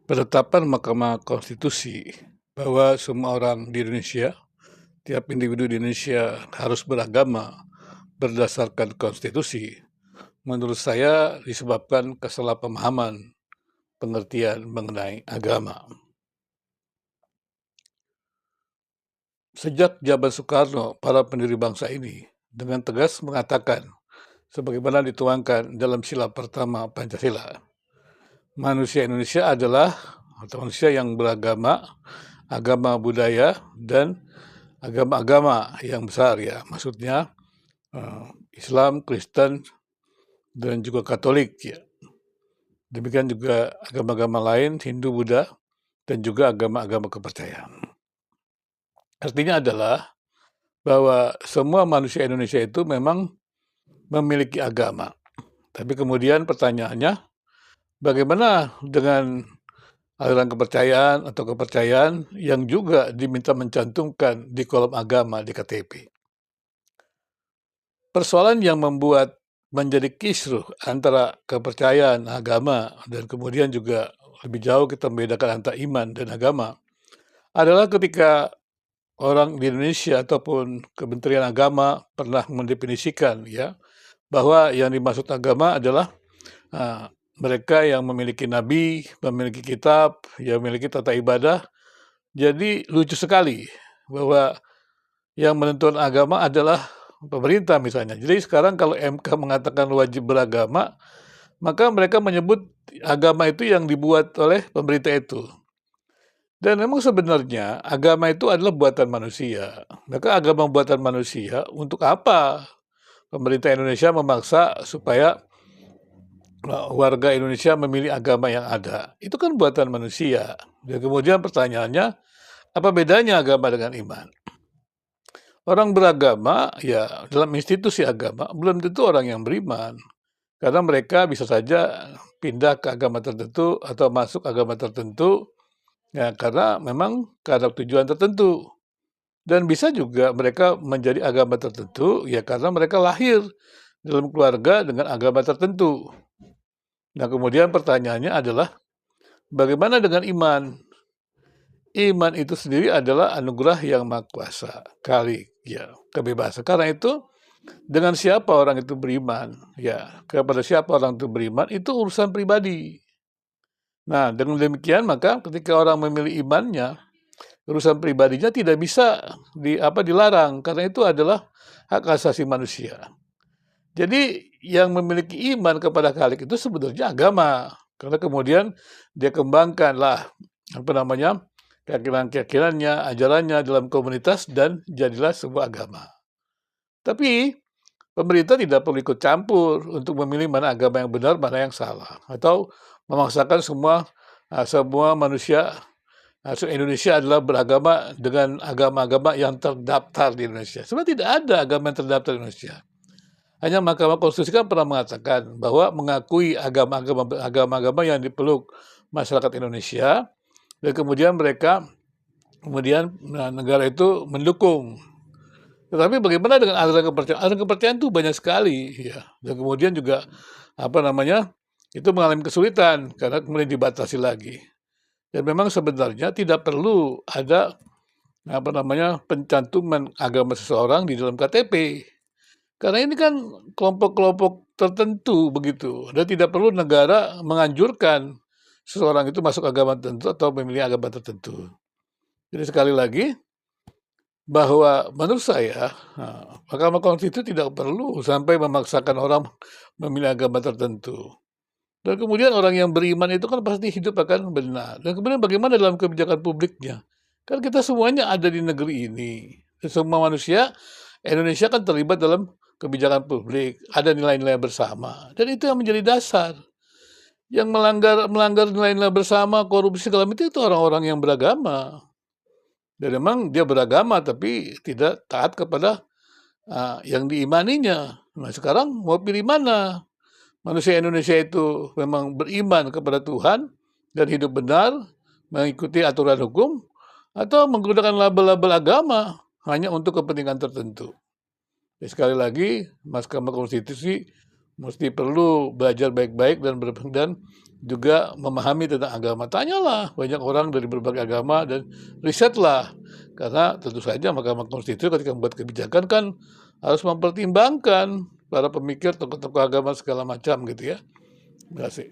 Penetapan Mahkamah Konstitusi bahwa semua orang di Indonesia, tiap individu di Indonesia harus beragama berdasarkan konstitusi, menurut saya disebabkan kesalahpahaman pengertian mengenai agama. Sejak zaman Soekarno, para pendiri bangsa ini dengan tegas mengatakan, sebagaimana dituangkan dalam sila pertama Pancasila, manusia Indonesia adalah atau manusia yang beragama, agama budaya, dan agama-agama yang besar ya, maksudnya Islam, Kristen, dan juga Katolik ya. Demikian juga agama-agama lain, Hindu, Buddha, dan juga agama-agama kepercayaan. Artinya adalah bahwa semua manusia Indonesia itu memang memiliki agama. Tapi kemudian pertanyaannya, bagaimana dengan aliran kepercayaan atau kepercayaan yang juga diminta mencantumkan di kolom agama di KTP? Persoalan yang membuat menjadi kisruh antara kepercayaan agama dan kemudian juga lebih jauh kita membedakan antara iman dan agama adalah ketika orang di Indonesia ataupun Kementerian Agama pernah mendefinisikan ya bahwa yang dimaksud agama adalah mereka yang memiliki nabi, memiliki kitab, yang memiliki tata ibadah. Jadi lucu sekali bahwa yang menentukan agama adalah pemerintah misalnya. Jadi sekarang kalau MK mengatakan wajib beragama, maka mereka menyebut agama itu yang dibuat oleh pemerintah itu. Dan memang sebenarnya agama itu adalah buatan manusia. Maka agama buatan manusia, untuk apa pemerintah Indonesia memaksa supaya warga Indonesia memilih agama yang ada? Itu kan buatan manusia. Dan kemudian pertanyaannya, apa bedanya agama dengan iman? Orang beragama, ya dalam institusi agama, belum tentu orang yang beriman. Karena mereka bisa saja pindah ke agama tertentu atau masuk agama tertentu, ya karena memang karena tujuan tertentu. Dan bisa juga mereka menjadi agama tertentu, ya karena mereka lahir dalam keluarga dengan agama tertentu. Nah kemudian pertanyaannya adalah, bagaimana dengan iman? Iman itu sendiri adalah anugerah yang maha kuasa, kali ya kebebasan. Karena itu dengan siapa orang itu beriman, ya kepada siapa orang itu beriman itu urusan pribadi. Nah dengan demikian maka ketika orang memilih imannya, urusan pribadinya tidak bisa dilarang karena itu adalah hak asasi manusia. Jadi yang memiliki iman kepada Khalik itu sebenarnya agama. Karena kemudian dia kembangkanlah keyakinan-keyakinannya, ajarannya dalam komunitas dan jadilah sebuah agama. Tapi pemerintah tidak perlu ikut campur untuk memilih mana agama yang benar, mana yang salah, atau memaksakan semua manusia Indonesia adalah beragama dengan agama-agama yang terdaftar di Indonesia. Sebenarnya tidak ada agama yang terdaftar di Indonesia. Hanya Mahkamah Konstitusi kan pernah mengatakan bahwa mengakui agama-agama yang dipeluk masyarakat Indonesia, dan kemudian negara itu mendukung. Tetapi bagaimana dengan aliran kepercayaan? Aliran kepercayaan itu banyak sekali, ya. Dan kemudian juga itu mengalami kesulitan karena kemudian dibatasi lagi. Dan memang sebenarnya tidak perlu ada pencantuman agama seseorang di dalam KTP. Karena ini kan kelompok-kelompok tertentu begitu. Dan tidak perlu negara menganjurkan seseorang itu masuk agama tertentu atau memilih agama tertentu. Jadi sekali lagi, bahwa menurut saya Mahkamah Konstitusi tidak perlu sampai memaksakan orang memilih agama tertentu. Dan kemudian orang yang beriman itu kan pasti hidup akan benar. Dan kemudian bagaimana dalam kebijakan publiknya? Kan kita semuanya ada di negeri ini. Semua manusia, Indonesia kan terlibat dalam kebijakan publik. Ada nilai-nilai bersama. Dan itu yang menjadi dasar. Yang melanggar nilai-nilai bersama, korupsi segala macam itu orang-orang yang beragama. Dan memang dia beragama tapi tidak taat kepada yang diimaninya. Nah sekarang mau pilih mana? Manusia Indonesia itu memang beriman kepada Tuhan dan hidup benar, mengikuti aturan hukum, atau menggunakan label-label agama hanya untuk kepentingan tertentu. Jadi sekali lagi, Mahkamah Konstitusi mesti perlu belajar baik-baik dan juga memahami tentang agama. Tanyalah banyak orang dari berbagai agama dan risetlah, karena tentu saja Mahkamah Konstitusi ketika membuat kebijakan kan harus mempertimbangkan para pemikir, tokoh-tokoh agama segala macam gitu ya. Terima kasih.